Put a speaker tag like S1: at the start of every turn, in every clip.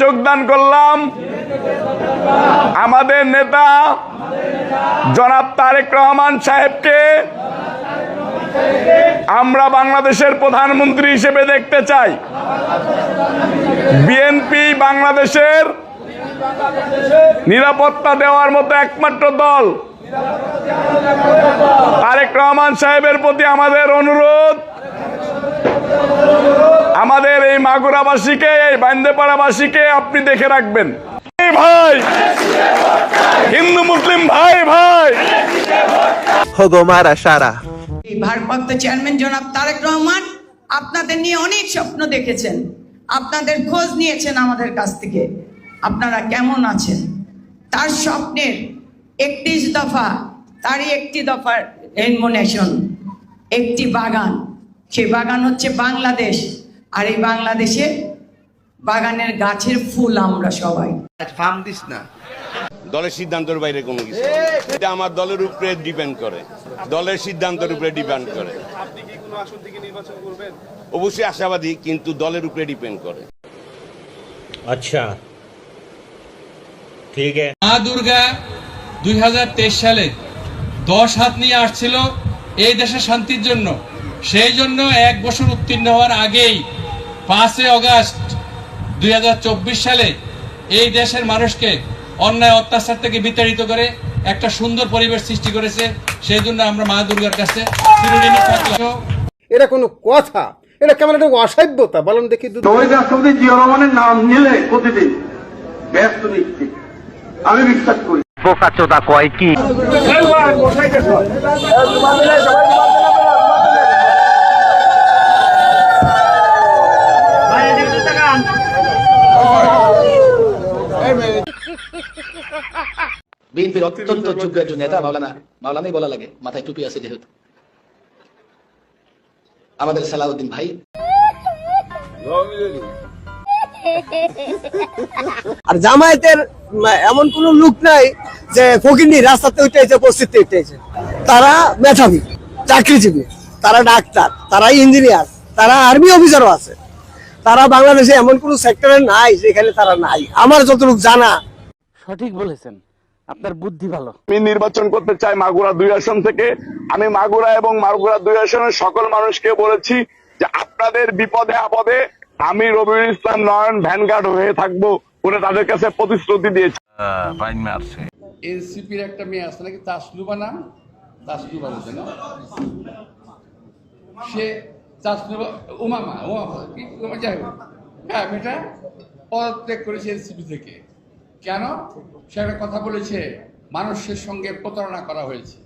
S1: যোগদান করলাম আমাদের নেতা জনাব তারেক রহমান সাহেবকে আমরা বাংলাদেশের প্রধানমন্ত্রী হিসেবে দেখতে চাই। বিএনপি বাংলাদেশের নিরাপত্তা দেওয়ার মতো একমাত্র দল। তারেক রহমান সাহেবের প্রতি আমাদের অনুরোধ, আমাদের এই মাগুরাবাসীকে, এই বান্দেপাড়াবাসীকে আপনি দেখে রাখবেন। ভাই, হিন্দু মুসলিম ভাই ভাই,
S2: ভারপ্রাপ্ত চেয়ারম্যান জনাব তারেক রহমান আপনাদের নিয়ে অনেক স্বপ্ন দেখেছেন, আপনাদের খোঁজ নিয়েছেন আমাদের কাছ থেকে, আপনারা কেমন আছেন। তার স্বপ্নের 31 দফা, তারই একটি দফার রেনমোনেশন, একটি বাগান। সে বাগান হচ্ছে বাংলাদেশ, আর এই বাংলাদেশে বাগানের গাছের ফুল আমরা সবাই।
S3: ফার্ম দিস না,
S4: দলের সিদ্ধান্তের বাইরে কোনো কিছু, এটা আমার দলের উপরে ডিপেন্ড করে, দলের সিদ্ধান্তের উপরে ডিপেন্ড করে।
S3: আপনি কি কোনো আসন থেকে নির্বাচন করবেন?
S4: অবশ্যই আশাবাদী, কিন্তু দলের উপরে ডিপেন্ড করে।
S5: আচ্ছা, ঠিক আছে।
S6: মা দুর্গা 2023 সালে 10 হাত নিয়ে আসছিল এই দেশের শান্তির জন্য। সেই জন্য 1 বছর উত্তীর্ণ হওয়ার আগেই 5 আগস্ট 2024 সালে এই দেশের মানুষকে অন্যায় অত্যাচার থেকে বিতাড়িত করে একটা সুন্দর পরিবেশ সৃষ্টি করেছে। সেই জন্য আমরা মা দুর্গার কাছে চিরঋণী থাকলাম।
S7: এটা কোনো কথা? এটা কেমন একটা অসভ্যতা বলেন দেখি।
S8: শহীদ রাষ্ট্রপতি জিয়া রহমানের নাম নিলে প্রতিদিন ব্যস্ত নিচ্ছি, আমি বিশ্বাস করি।
S5: বোকাচোদা কয় কি?
S9: বিএনপির অত্যন্ত যোগ্য একজন নেতা মাওলানাই বলা লাগে, মাথায় টুপি আছে যেহেতু, আমাদের সালাউদ্দিন ভাই।
S7: আর জামায়াতের এমন কোন লোক নাই যে ফকিন্নি রাস্তাতে উঠেছে, বস্তিতে উঠেছে। তারা মেধাবী, চাকরিজীবী, তারা ডাক্তার, তারা ইঞ্জিনিয়ার, তারা আর্মি অফিসারও আছে। তারা বাংলাদেশে এমন কোন সেক্টরে নাই যেখানে তারা নাই, আমার যতটুকু জানা।
S5: সঠিক বলেছেন, আপনার বুদ্ধি ভালো।
S1: আমি নির্বাচন করতে চাই মাগুরা 2 আসন থেকে। আমি মাগুরা এবং মাগুরা 2 আসনের সকল মানুষকে বলেছি যে আপনাদের বিপদে আপদে আমি রবিউল ইসলাম নয়ন ভ্যানগার্ড হয়ে থাকবো বলে তাদের কাছে প্রতিশ্রুতি দিয়েছি।
S6: এনসিপির একটা মেয়ে আছে নাকি, তাসলুবা নাম, তাসলুবা বলছে না, সে তাসলুবা উমামা কি যাই হোক, হ্যাঁ মেয়েটা পদত্যাগ করেছে এনসিপি থেকে। কেন? সে একটা কথা বলেছে, মানুষের সঙ্গে প্রতারণা করা হয়েছে।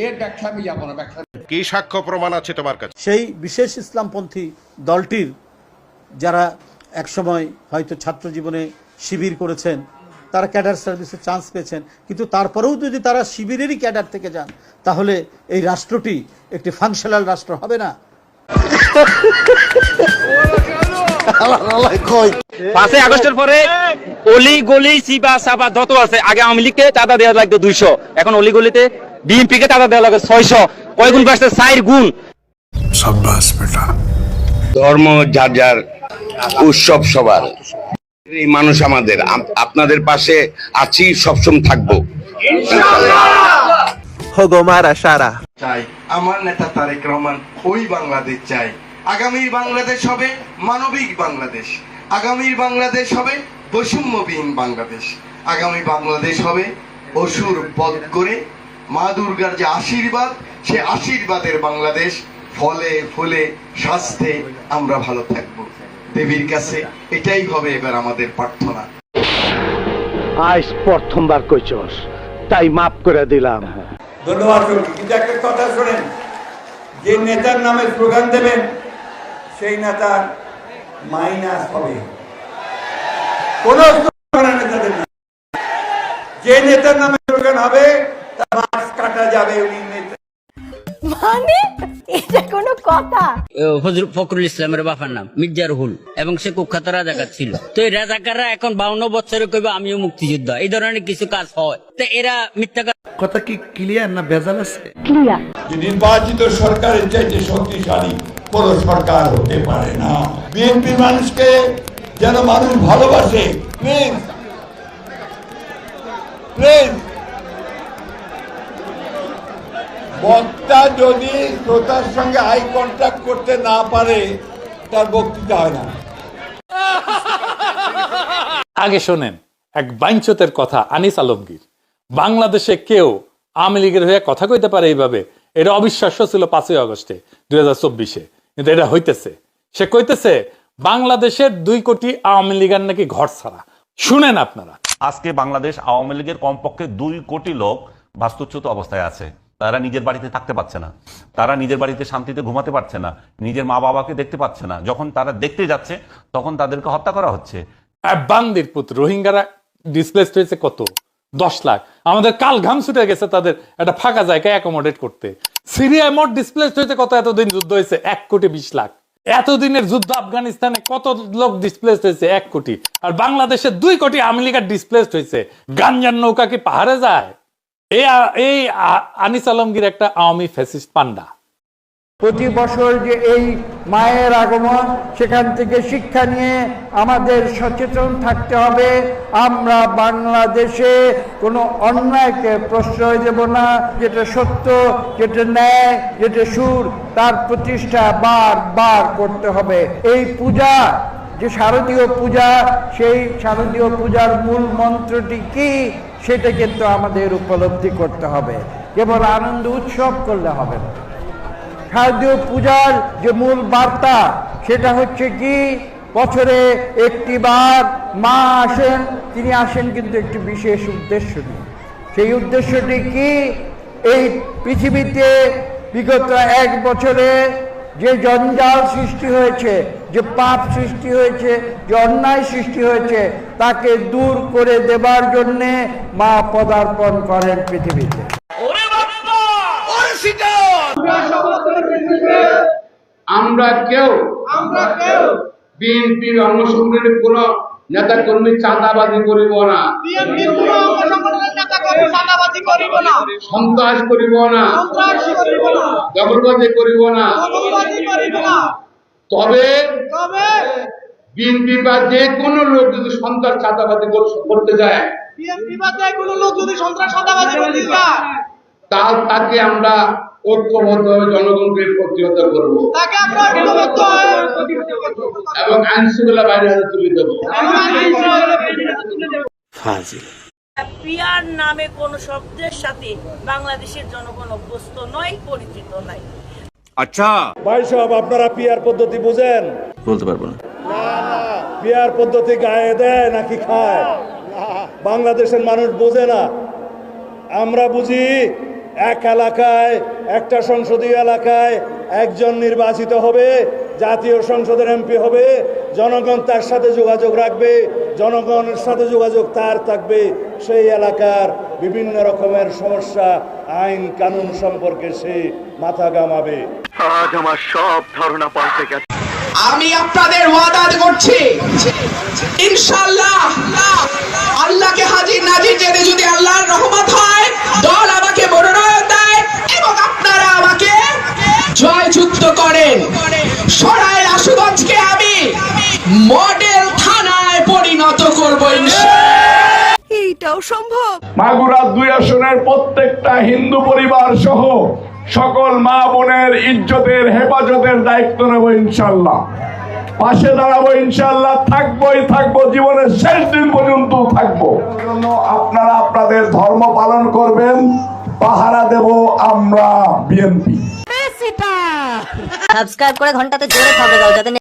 S6: এর ব্যাখ্যা আমি যাবো না, ব্যাখ্যা
S3: কি সাক্ষ্য প্রমাণ আছে তোমার কাছে?
S10: সেই বিশেষ ইসলামপন্থী দলটির যারা একসময় হয়তো ছাত্র জীবনে শিবির করেছেন, তারা ক্যাডার সার্ভিসে চান্স পেয়েছেন, কিন্তু তারপরেও যদি তারা শিবিরেরই ক্যাডার থেকে যান, তাহলে এই রাষ্ট্রটি একটি ফাংশনাল রাষ্ট্র হবে না।
S5: 5 আগস্টের পরে অলি গলি চিপা চাপা যত আছে, আগে আওয়ামী লীগকে চাঁদা দেওয়া লাগতো 200, এখন অলি গলিতে বিএনপি কে চাঁদা দেওয়া লাগে 600। কয় গুণ বাড়ছে? 4 গুণ।
S4: ধর্ম যার যার, উৎসব সবার। এই মানুষ আমাদের, আপনাদের পাশে আছি, সবসময় থাকবো।
S8: চাই আমার নেতা তারেক রহমান ওই বাংলাদেশ চাই। আগামীর বাংলাদেশ হবে মানবিক বাংলাদেশ, আগামীর বাংলাদেশ হবে বৈষম্যবিহীন বাংলাদেশ, আগামী বাংলাদেশ হবে অসুর বধ করে মা দুর্গার যে আশীর্বাদ, সে আশীর্বাদের বাংলাদেশ। ফলে ফুলে স্বাস্থ্যে আমরা ভালো থাকবো, দেবীর কাছে এটাই হবে এবার আমাদের প্রার্থনা।
S5: আজ প্রথমবার কইছস, তাই মাফ করে দিলাম।
S7: ধন্যবাদ। কিন্তু একটা কথা শোনেন, যে নেতার নামে স্লোগান দেবেন সেই নেতার মাইনাস হবে। কোন নেতাদের না, যে নেতার নামে স্লোগান হবে তার মাস কাটা যাবে। উনি নেতা
S11: মানে এটা কোনো কথা?
S12: হযরত ফখরুল ইসলামের বাবার নাম মির্জা রুহুল, এবং সে কুখ্যাত রাজাকার ছিল। তো এই রাজাকাররা এখন 52 বছরে কইবে আমিও মুক্তিযোদ্ধা, এই ধরনের কিছু কাজ হয়। তো এরা মিথ্যা
S7: কথা কি ক্লিয়ার না ভেজাল আছে?
S11: ক্লিয়ার।
S8: নির্বাচিত সরকারের চাইতে শক্তিশালী কোন সরকার হতে পারে না। বিএনপি মানুষকে যেন মানুষ ভালোবাসে। প্লিজ প্লিজ, বক্তা যদি শ্রোতার সঙ্গে আই কন্ট্যাক্ট করতে না পারে তার বক্তৃতা হয় না।
S6: আগে শোনেন এক বাইঞ্চতের কথা, আনিস আলমগীর। বাংলাদেশে কেউ আওয়ামী লীগের হয়ে কথা কইতে পারে এইভাবে, এটা অবিশ্বাস্য ছিল 5ই আগস্টে 2024-এ, কিন্তু এটা হইতেছে। সে কইতেছে বাংলাদেশের 2 কোটি আওয়ামী লীগের নাকি ঘর ছাড়া। শুনেন আপনারা,
S5: আজকে বাংলাদেশ আওয়ামী লীগের কমপক্ষে 2 কোটি লোক বাস্তুচ্যুত অবস্থায় আছে। তারা নিজের বাড়িতে থাকতে পারছে না, তারা নিজের বাড়িতে শান্তিতে ঘুমাতে পারছে না, নিজের মা বাবাকে দেখতে পাচ্ছে না। যখন তারা দেখতে যাচ্ছে তখন তাদেরকে হত্যা করা হচ্ছে।
S6: বান্দির পুত্র রোহিঙ্গারা ডিসপ্লেসড হয়েছে কত? 10 লাখ। আমাদের কাল ঘাম ছুটে গেছে তাদের একটা ফাঁকা জায়গায় অ্যাকোমোডেট করতে। সিরিয়ায় মোট ডিসপ্লেসড হয়েছে কত? এতদিন যুদ্ধ হয়েছে 1,20,00,000। এতদিনের যুদ্ধ আফগানিস্তানে কত লোক ডিসপ্লেসড হয়েছে? 1 কোটি। আর বাংলাদেশে 2 কোটি আওয়ামী লীগের ডিসপ্লেসড হয়েছে। গাঞ্জার নৌকা কি পাহাড়ে যায়? এই আনিস আলমগীর একটা আওয়ামী ফ্যাসিস্ট পান্ডা।
S7: প্রতি বছর যে এই মায়ের আগমন, সেখান থেকে শিক্ষা নিয়ে আমাদের সচেতন থাকতে হবে। আমরা বাংলাদেশে কোনো অন্যায়কে প্রশ্রয় দেব না। যেটা সত্য, যেটা ন্যায়, যেটা সুর, তার প্রতিষ্ঠা বারবার করতে হবে। এই পূজা যে শারদীয় পূজা, সেই শারদীয় পূজার মূল মন্ত্রটি কি সেটা কিন্তু আমাদের উপলব্ধি করতে হবে। কেবল আনন্দ উৎসব করলে হবে না। শারদীয় পূজার যে মূল বার্তা সেটা হচ্ছে কি, বছরে একটি বার মা আসেন। তিনি আসেন কিন্তু একটি বিশেষ উদ্দেশ্য নিয়ে। সেই উদ্দেশ্যটি কি? এই পৃথিবীতে বিগত 1 বছরে যে জঞ্জাল সৃষ্টি হয়েছে, যে পাপ সৃষ্টি হয়েছে, যে অন্যায় সৃষ্টি হয়েছে, তাকে দূর করে দেবার জন্যে মা পদার্পণ করেন পৃথিবীতে।
S8: আমরা কেউ বিএনপির অঙ্গসংগঠনের কোন নেতা কর্মী চাঁদাবাজি করিব না, সন্ত্রাস করিব না, দখলবাজি করিব না। তবে বিএনপি বা যে কোনো লোক যদি সন্ত্রাস চাঁদাবাজি করতে যায়, তাকে আমরা ঐক্যবদ্ধভাবে জনগণকে প্রতিহত করব এবং আইন শৃঙ্খলা বাইরে তুলে দেব।
S2: পিয়ার নামে কোন শব্দের সাথে বাংলাদেশের জনগণ অভ্যস্ত নয়, পরিচিত নাই।
S5: আচ্ছা
S10: ভাই সাহেব, আপনারা পিয়ার পদ্ধতি বুঝেন?
S5: বলতে পারবো না।
S10: পিয়ার পদ্ধতি গায়ে দেয় নাকি খায়? বাংলাদেশের মানুষ বোঝে না, আমরা বুঝি। এক এলাকায়, একটা সংসদীয় এলাকায় একজন নির্বাচিত হবে, জাতীয় সংসদের এমপি হবে, জনগণ তার সাথে যোগাযোগ রাখবে, জনগণের সাথে যোগাযোগ তার থাকবে। সেই এলাকার বিভিন্ন রকমের সমস্যা, আইন কানুন সম্পর্কে সে মাথা ঘামাবে।
S1: আজ আমার সব ধারণা পাল্টে গেছে।
S7: আমি আপনাদের ওয়াদা করছি, ইনশাআল্লাহ আল্লাহকে হাজির নাজির জেনে যদি আল্লাহর রহমত হয়, দল আমাকে মনোনয়ন দেয় এবং আপনারা আমাকে জয়যুক্ত করেন, সরাইল আশুগঞ্জকে আমি মডেল থানায় পরিণত করব ইনশাআল্লাহ। এইটাও সম্ভব।
S1: মাগুরা 2 আসনের প্রত্যেকটা হিন্দু পরিবার সহ সকল মা বোনের ইজ্জতের হেফাজতের দায়িত্ব নেব ইনশাআল্লাহ। পাশে দাঁড়াবো ইনশাআল্লাহ, থাকবো, জীবনের শেষ দিন পর্যন্ত থাকবো। আপনারা আপনাদের ধর্ম পালন করবেন, পাহারা দেব আমরা বিএনপি।
S11: সাবস্ক্রাইব করে ঘন্টাতে জোরে খবর দাও যাতে